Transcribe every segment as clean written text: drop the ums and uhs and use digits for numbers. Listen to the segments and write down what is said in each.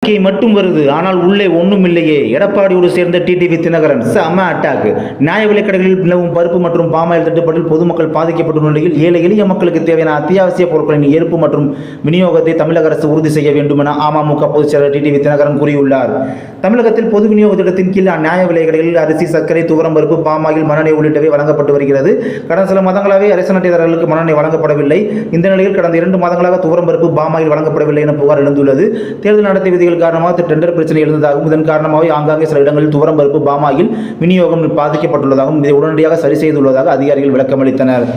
அறிக்கை மட்டும் வருது, ஆனால் உள்ளே ஒன்றும் இல்லையே. எடப்பாடியோடு சேர்ந்த டிடிவி தினகரன் செம அட்டாக். நியாய விலைக் கடைகளில் நிலவும் பருப்பு மற்றும் பாமாயில் தட்டுப்பாட்டில் பொதுமக்கள் பாதிக்கப்பட்டுள்ள நிலையில் ஏழை எளிய மக்களுக்கு தேவையான அத்தியாவசிய பொருட்களின் ஏற்பு மற்றும் விநியோகத்தை தமிழக அரசு உறுதி செய்ய வேண்டும் என அமமுக பொதுச் செயலர் டிடிவி தினகரன் கூறியுள்ளார். தமிழகத்தில் பொது விநியோக திட்டத்தின் கீழ் நியாய விலைக் கடைகளில் அரிசி, சர்க்கரை, துவரம் பருப்பு, பாமாயில், மண்ணெண்ணெய் உள்ளிட்டவை வழங்கப்பட்டு வருகிறது. கடந்த சில மாதங்களாகவே ரேஷன் அட்டைதாரர்களுக்கு மண்ணெண்ணெய் வழங்கப்படவில்லை. இந்த நிலையில் கடந்த 2 மாதங்களாக துவரம் பருப்பு, பாமாயில் வழங்கப்படவில்லை என புகார் எழுந்துள்ளது. தேர்தல் நடத்தை விதிகள் காரணமாக டெண்டர் பிரச்சனை எழுந்ததாகவும், இதன் காரணமாக ஆங்காங்கே சில இடங்களில் துவரம் பருப்பு, பாமாயில் விநியோகம் பாதிக்கப்பட்டுள்ளதாகவும் இதை உடனடியாக சரி செய்துள்ளதாக அதிகாரிகள் விளக்கமளித்தனர்.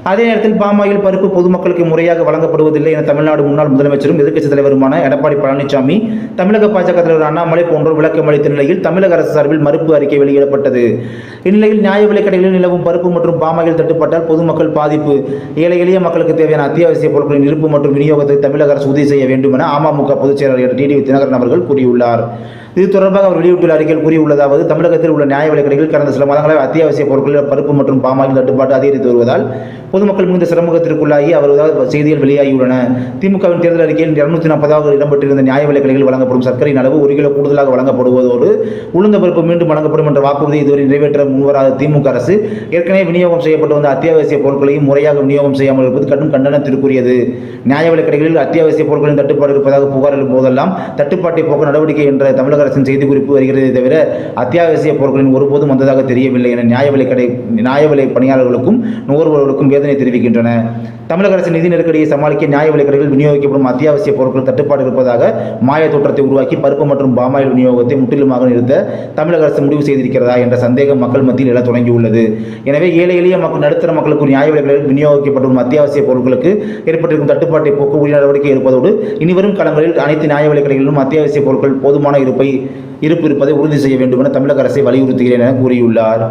அதே நேரத்தில் பாமாயில் பருப்பு பொதுமக்களுக்கு முறையாக வழங்கப்படுவதில்லை என தமிழ்நாடு முன்னாள் முதலமைச்சரும் எதிர்க்கட்சித் தலைவருமான எடப்பாடி பழனிசாமி, தமிழக பாஜக தலைவர் அண்ணாமலை போன்றோர் விளக்கமளித்த நிலையில் தமிழக அரசு சார்பில் மறுப்பு அறிக்கை வெளியிடப்பட்டது. இந்நிலையில் நியாய விலைக் கடைகளில் நிலவும் பருப்பு மற்றும் பாமாயில் தட்டுப்பாட்டால் பொதுமக்கள் பாதிப்பு, ஏழை எளிய மக்களுக்கு தேவையான அத்தியாவசிய பொருட்களின் இருப்பு மற்றும் விநியோகத்தை தமிழக அரசு உறுதி செய்ய வேண்டும் என அமமுக பொதுச் செயலாளர் டிடிவி தினகரன் அவர்கள் கூறியுள்ளார். இது தொடர்பாக அவர் வெளியிட்டுள்ள அறிக்கையில் கூறியுள்ளதாவது, தமிழகத்தில் உள்ள நியாய விலைக் கடைகளில் கடந்த சில மாதங்களாக அத்தியாவசிய பொருட்களில் பருப்பு மற்றும் பாமாயில் தட்டுப்பாடு அதிகரித்து வருவதால் பொதுமக்கள் மிகுந்த சிரமத்திற்குள்ளாகி அவர்களால் செய்திகள் வெளியாகியுள்ளன. திமுகவின் தேர்தல் அறிக்கையில் 240வது இடம்பெற்றிருந்த நியாய விலைக் கடைகளில் வழங்கப்படும் சர்க்கரையின் அளவு 1 கிலோ கூடுதலாக வழங்கப்படுவதோடு உளுந்த பருப்பு மீண்டும் வழங்கப்படும் என்ற வாக்குறுதி இதுவரை நிறைவேற்ற முன்வராத திமுக அரசு ஏற்கனவே விநியோகம் செய்யப்பட்டு வந்த அத்தியாவசிய பொருட்களையும் முறையாக விநியோகம் செய்யாமல் இருப்பது கடும் கண்டனத்திற்குரியது. நியாய விலைக் கடைகளில் அத்தியாவசிய பொருட்களின் தட்டுப்பாடு இருப்பதாக புகார் எழும் போதெல்லாம் தட்டுப்பாட்டை போக்க நடவடிக்கை என்ற தமிழக அரசின் செய்திக்குறிப்பு வருகிறதே தவிர அத்தியாவசிய பொருட்களின் ஒருபோதும் வந்ததாக தெரியவில்லை என நியாய விலை பணியாளர்களுக்கும் நுகர்வோர்களுக்கும் வேதனை தெரிவிக்கின்றன. தமிழக அரசின் நிதி நெருக்கடியை சமாளிக்க நியாய விலைக் கடைகளில் விநியோகிக்கப்படும் அத்தியாவசிய பொருட்கள் தட்டுப்பாடு இருப்பதாக மாய தோற்றத்தை உருவாக்கி பருப்பு மற்றும் பாமாயில் விநியோகத்தை முற்றிலுமாக நிறுத்த தமிழக அரசு முடிவு செய்திருக்கிறதா என்ற சந்தேகம் மக்கள் மத்தியில் எழத் தொடங்கியுள்ளது. எனவே ஏழை எளிய நடுத்தர மக்களுக்கு நியாய விலைக் கடைகளில் விநியோகிக்கப்படும் அத்தியாவசிய பொருட்களுக்கு ஏற்பட்டிருக்கும் தட்டுப்பாட்டை போக்க உரிய நடவடிக்கை எடுப்பதோடு இனிவரும் காலங்களில் அனைத்து நியாய விலைக் கடைகளிலும் அத்தியாவசிய பொருட்கள் போதுமான இருப்பு இருப்பதை உறுதி செய்ய வேண்டும் என தமிழக அரசை வலியுறுத்துகிறேன் என கூறியுள்ளார்.